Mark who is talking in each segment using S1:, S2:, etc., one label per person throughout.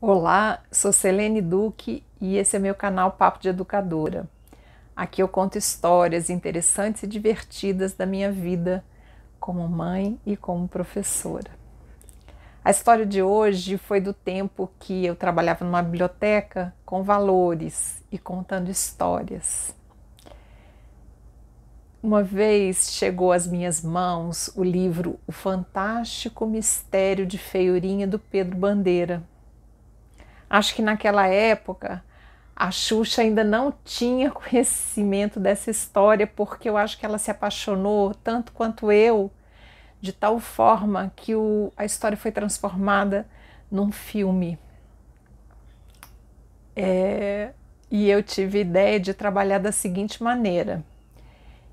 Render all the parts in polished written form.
S1: Olá, sou Selene Duque e esse é meu canal Papo de Educadora. Aqui eu conto histórias interessantes e divertidas da minha vida como mãe e como professora. A história de hoje foi do tempo que eu trabalhava numa biblioteca com valores e contando histórias. Uma vez chegou às minhas mãos o livro O Fantástico Mistério de Feiurinha, do Pedro Bandeira. Acho que naquela época a Xuxa ainda não tinha conhecimento dessa história, porque eu acho que ela se apaixonou tanto quanto eu, de tal forma que a história foi transformada num filme. E eu tive a ideia de trabalhar da seguinte maneira: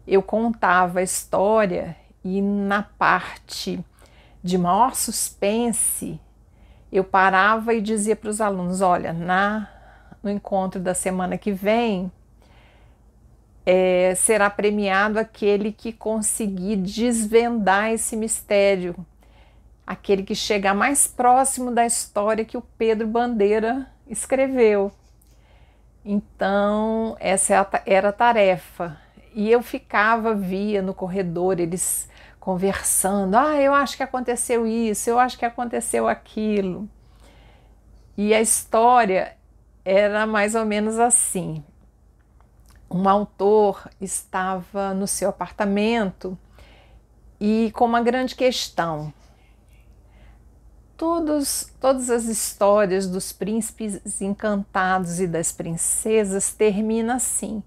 S1: eu contava a história e na parte de maior suspense eu parava e dizia para os alunos: olha, no encontro da semana que vem, será premiado aquele que conseguir desvendar esse mistério, aquele que chegar mais próximo da história que o Pedro Bandeira escreveu. Então, essa era a tarefa. E eu via no corredor eles conversando: eu acho que aconteceu isso, eu acho que aconteceu aquilo. E a história era mais ou menos assim: um autor estava no seu apartamento e com uma grande questão. Todas as histórias dos príncipes encantados e das princesas terminam assim: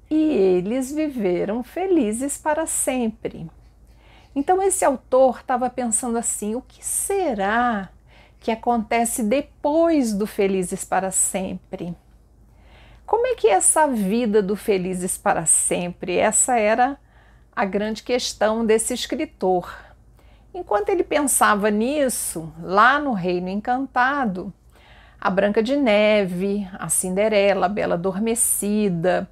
S1: e eles viveram felizes para sempre. Então esse autor estava pensando assim: o que será que acontece depois do felizes para sempre? Como é que é essa vida do felizes para sempre? Essa era a grande questão desse escritor. Enquanto ele pensava nisso, lá no Reino Encantado, a Branca de Neve, a Cinderela, a Bela Adormecida,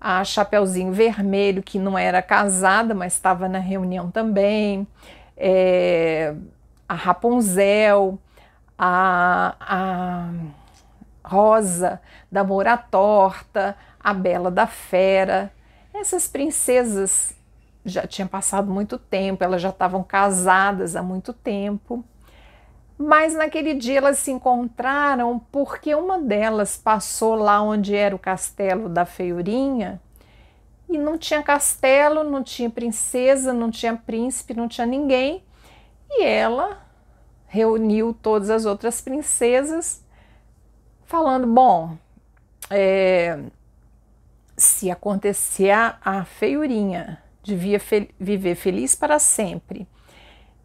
S1: a Chapeuzinho Vermelho, que não era casada, mas estava na reunião também, a Rapunzel, a Rosa da Moura Torta, a Bela da Fera. Essas princesas já tinham passado muito tempo, elas já estavam casadas há muito tempo, mas naquele dia elas se encontraram porque uma delas passou lá onde era o castelo da Feiurinha e não tinha castelo, não tinha princesa, não tinha príncipe, não tinha ninguém, e ela reuniu todas as outras princesas falando: bom, se acontecer a Feiurinha devia viver feliz para sempre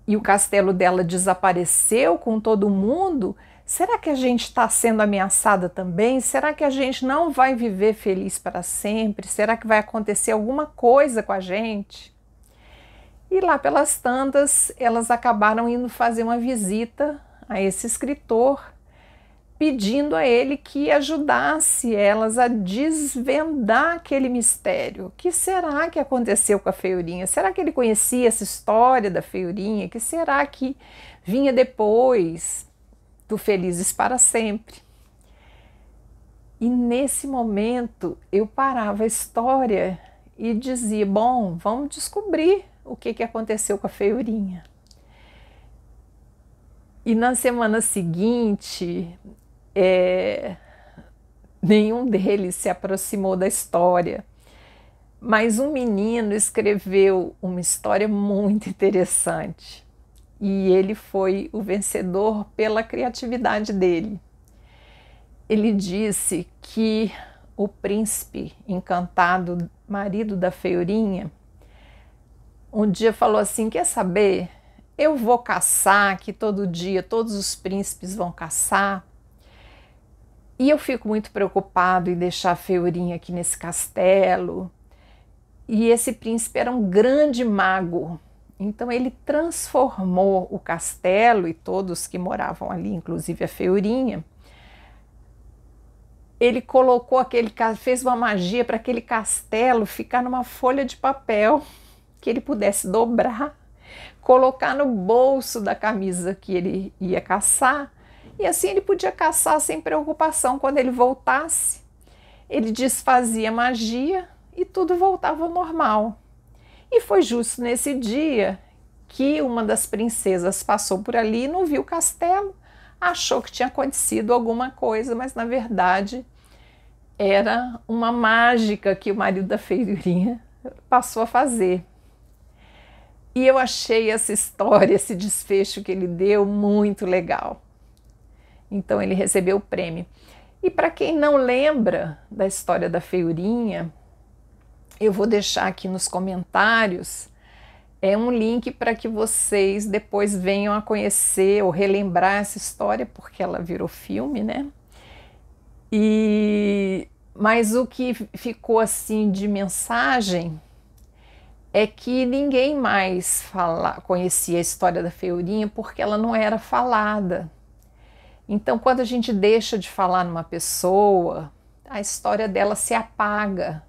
S1: e o castelo dela desapareceu com todo mundo, será que a gente está sendo ameaçada também? Será que a gente não vai viver feliz para sempre? Será que vai acontecer alguma coisa com a gente? E lá pelas tantas, elas acabaram indo fazer uma visita a esse escritor, pedindo a ele que ajudasse elas a desvendar aquele mistério. O que será que aconteceu com a Feiurinha? Será que ele conhecia essa história da Feiurinha? O que será que vinha depois do Felizes para Sempre? E nesse momento eu parava a história e dizia: bom, vamos descobrir o que aconteceu com a Feiurinha. E na semana seguinte, nenhum deles se aproximou da história, mas um menino escreveu uma história muito interessante e ele foi o vencedor pela criatividade dele. Ele disse que o príncipe encantado, marido da Feiurinha, um dia falou assim: quer saber, eu vou caçar, que todo dia todos os príncipes vão caçar, e eu fico muito preocupado em deixar a Feiurinha aqui nesse castelo. E esse príncipe era um grande mago, então ele transformou o castelo e todos que moravam ali, inclusive a Feiurinha. Ele fez uma magia para aquele castelo ficar numa folha de papel que ele pudesse dobrar, colocar no bolso da camisa que ele ia caçar E assim ele podia caçar sem preocupação. Quando ele voltasse, ele desfazia a magia e tudo voltava ao normal. E foi justo nesse dia que uma das princesas passou por ali e não viu o castelo, achou que tinha acontecido alguma coisa, mas na verdade era uma mágica que o marido da feirinha passou a fazer. E eu achei essa história, esse desfecho que ele deu muito legal. Então ele recebeu o prêmio. E para quem não lembra da história da feiurinha, eu vou deixar aqui nos comentários um link para que vocês depois venham a conhecer ou relembrar essa história, porque ela virou filme, né? Mas o que ficou assim de mensagem é que ninguém mais conhecia a história da feiurinha porque ela não era falada. Então, quando a gente deixa de falar numa pessoa, a história dela se apaga.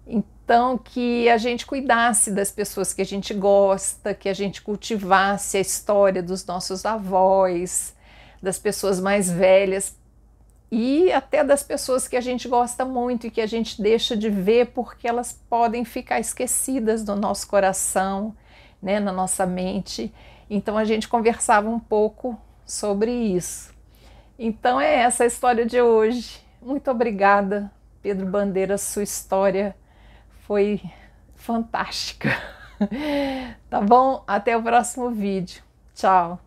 S1: Então, que a gente cuidasse das pessoas que a gente gosta, que a gente cultivasse a história dos nossos avós, das pessoas mais velhas e até das pessoas que a gente gosta muito e que a gente deixa de ver porque elas podem ficar esquecidas no nosso coração, né, na nossa mente. Então, a gente conversava um pouco sobre isso. Então, é essa a história de hoje. Muito obrigada, Pedro Bandeira, sua história foi fantástica. Tá bom? Até o próximo vídeo. Tchau!